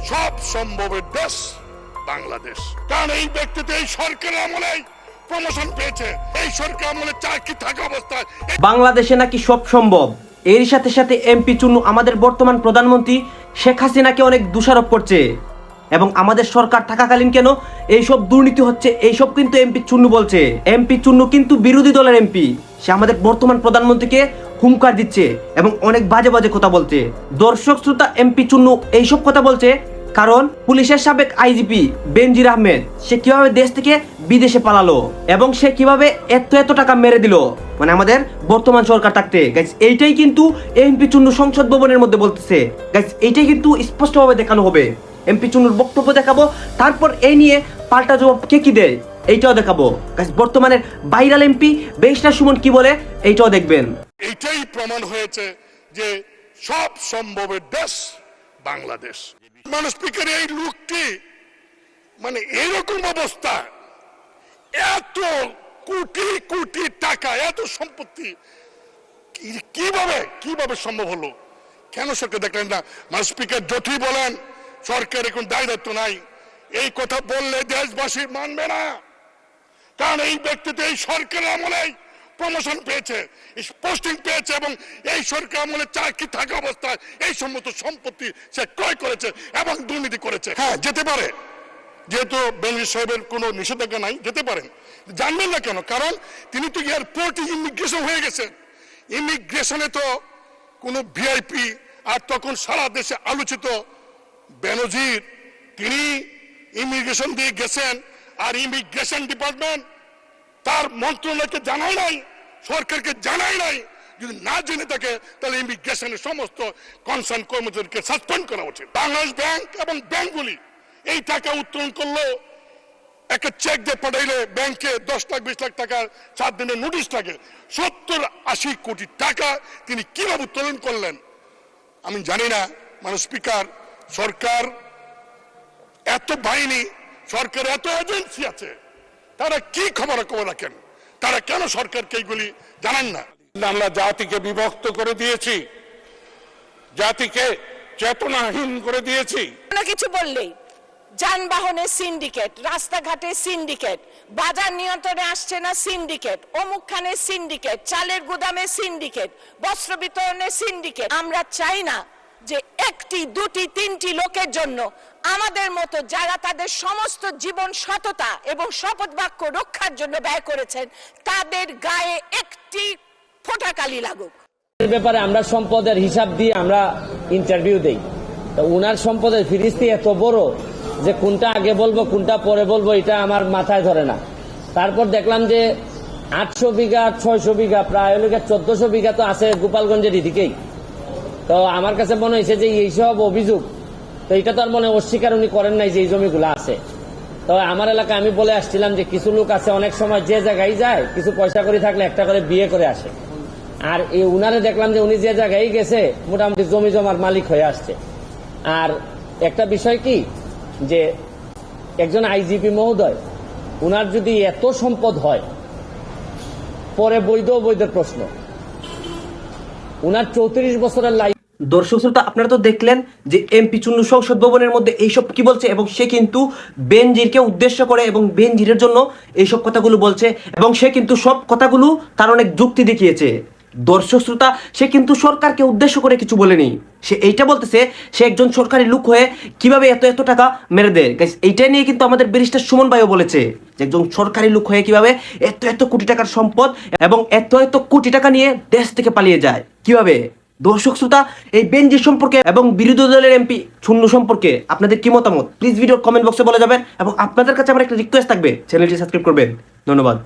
সব সম্ভবের দেশ বাংলাদেশ। কারণ এই ব্যক্তিতে এই সরকারের আমলে প্রমোশন পেয়েছে, এই সরকার আমলে চাকরি থাকা অবস্থায় বাংলাদেশে নাকি সব সম্ভব। এর সাথে সাথে এমপি চুন্নু আমাদের বর্তমান প্রধানমন্ত্রী শেখ হাসিনাকে অনেক দোষারোপ করছে এবং আমাদের সরকার থাকাকালীন কেন এইসব দুর্নীতি হচ্ছে এইসব কিন্তু এমপি চুন্নু বলছে। এমপি চুন্নু কিন্তু বিরোধী দলের এমপি, সে আমাদের বর্তমান প্রধানমন্ত্রীকে হুমকার দিচ্ছে এবং অনেক বাজে বাজে কথা বলছে। দর্শক শ্রোতা, এমপি চুন্নু এইসব কথা বলছে কারণ পুলিশের সাবেক আইজিপি বেনজির আহমেদ সে কিভাবে দেশ থেকে বিদেশে পালালো এবং সে কিভাবে এত টাকা মেরে দিল মানে আমাদের বর্তমান সরকার থাকতে। গাইস এইটাই কিন্তু এমপি চুন্নু সংসদ ভবনের মধ্যে বলতেছে। গাইস এইটাই কিন্তু স্পষ্টভাবে দেখানো হবে। এমপি চুন্নুর বক্তব্য দেখাবো, তারপর এই নিয়ে পাল্টা জবাব কে কি দেয় এইটাও দেখাবো। গাইস বর্তমানের ভাইরাল এমপি বেশরা সুমন কি বলে এইটাও দেখবেন। এইটাই প্রমাণ হয়েছে যে সব সম্ভবের দেশ বাংলাদেশ। মানুষ স্পিকার এই লোকটি মানে এরকম অবস্থা, এত কোটি কোটি টাকা, এত সম্পত্তি কিভাবে সম্ভব হলো? কেন সরকার দেখলেন না? মানুষ স্পিকার যতই বলেন সরকার এখন দায় দায়িত্ব নাই, এই কথা বললে দেশবাসী মানবে না। কারণ এই ব্যক্তিতে এই সরকারের আমলে প্রমোশন পেয়েছে, পোস্টিং পেয়েছে এবং এই সরকার আমলে চাকরি থাকা অবস্থায় এই সমস্ত সম্পত্তি সে ক্রয় করেছে এবং দুর্নীতি করেছে। হ্যাঁ, যেতে পারে, যেহেতু বেনজির সাহেবের কোনো নিষেধাজ্ঞা নাই, যেতে পারেন। জানবেন না কেন? কারণ তিনি তো এয়ারপোর্টে ইমিগ্রেশন হয়ে গেছেন। ইমিগ্রেশনে তো কোনো ভিআইপি, আর তখন সারা দেশে আলোচিত বেনজির, তিনি ইমিগ্রেশন দিয়ে গেছেন আর ইমিগ্রেশন ডিপার্টমেন্ট তার মন্ত্রণালয়কে জানায় নাই, সরকারকে জানায় নাই। যদি না জেনে থাকে তাহলে ইমিগ্রেশনের সমস্ত কনসার্ন কর্মচারীকে সাসপেন্ড করা উচিত। বাংলাদেশ ব্যাংক এবং ব্যাংকগুলি এই টাকা উত্তোলন করলো, একটা চেক দিয়ে পাঠাইলে ব্যাংকে 10 লাখ 20 লাখ টাকার 7 দিনের নোটিশ থাকে। 70-80 কোটি টাকা তিনি কিভাবে উত্তোলন করলেন আমি জানি না। মানে স্পিকার, সরকার এত বাহিনী, সরকার এত এজেন্সি আছে, তারা কি খবর রাখেন? তারা কেন সরকারকে এইগুলি জানান না? আমরা জাতিকে বিভক্ত করে দিয়েছি, জাতিকে চেতনাহীন করে দিয়েছি। কিছু বললেই যানবাহনের সিন্ডিকেট, রাস্তাঘাটের সিন্ডিকেট, বাজার নিয়ন্ত্রণে আসছে না সিন্ডিকেট, অমুকখানের সিন্ডিকেট, চালের গুদামের সিন্ডিকেট, বস্ত্র বিতরণের সিন্ডিকেট। আমরা চাই না যে একটি, দুটি, তিনটি লোকের জন্য আমাদের মতো যারা তাদের সমস্ত জীবন সততা এবং শপথ বাক্য রক্ষার জন্য ব্যয় করেছেন তাদের গায়ে একটি ফোঁটা কালি লাগুক। এর ব্যাপারে আমরা সম্পদের হিসাব দিয়ে আমরা ইন্টারভিউ দেই, তো উনার সম্পদের ফিরিস্তি এত বড় যে কোনটা আগে বলবো কোনটা পরে বলবো এটা আমার মাথায় ধরে না। তারপর দেখলাম যে 800 বিঘা 600 বিঘা প্রায় 1400 বিঘা তো আছে গোপালগঞ্জের এদিকেই। তো আমার কাছে মনে হয়েছে যে এইসব অভিযোগ, তো এটা তো আর মনে অস্বীকার উনি করেন নাই যে এই জমিগুলো আছে। তো আমার এলাকায় আমি বলে আসছিলাম যে কিছু লোক আছে অনেক সময় যে জায়গায় যায় কিছু পয়সা করে থাকলে একটা করে বিয়ে করে আসে, আর এই উনারে দেখলাম যে উনি যে জায়গায় গেছে মোটামুটি জমি জমার মালিক হয়ে আসছে। আর একটা বিষয় কি যে একজন আইজিপি মহোদয়, উনার যদি এত সম্পদ হয় পরে বৈধ অবৈধের প্রশ্ন, উনার 34 বছরের লাইফ। দর্শক শ্রোতা, আপনারা তো দেখলেন যে এমপি চুন্নু সংসদ ভবনের মধ্যে এইসব কি বলছে এবং সে কিন্তু বেনজিরকে উদ্দেশ্য করে এবং বেনজিরের জন্য এইসব কথাগুলো বলছে এবং সে কিন্তু সব কথাগুলো তার অনেক যুক্তি দেখিয়েছে। দর্শক শ্রোতা, সে কিন্তু সরকারকে উদ্দেশ্য করে কিছু বলেনি, সে এইটা বলতেছে সে একজন সরকারি লোক হয়ে কিভাবে এত টাকা মেরে দেয়। এইটা নিয়ে কিন্তু আমাদের ব্যারিস্টার সুমন ভাইও বলেছে যে একজন সরকারি লোক হয়ে কিভাবে এত কোটি টাকার সম্পদ এবং এত কোটি টাকা নিয়ে দেশ থেকে পালিয়ে যায় কিভাবে। দর্শক শ্রোতা, এই বেনজির সম্পর্কে এবং বিরোধী দলের এমপি চুন্নু সম্পর্কে আপনাদের কি মতামত প্লিজ ভিডিওর কমেন্ট বক্সে বলে যাবেন এবং আপনাদের কাছে আমার একটা রিকোয়েস্ট থাকবে, চ্যানেলটি সাবস্ক্রাইব করবেন। ধন্যবাদ।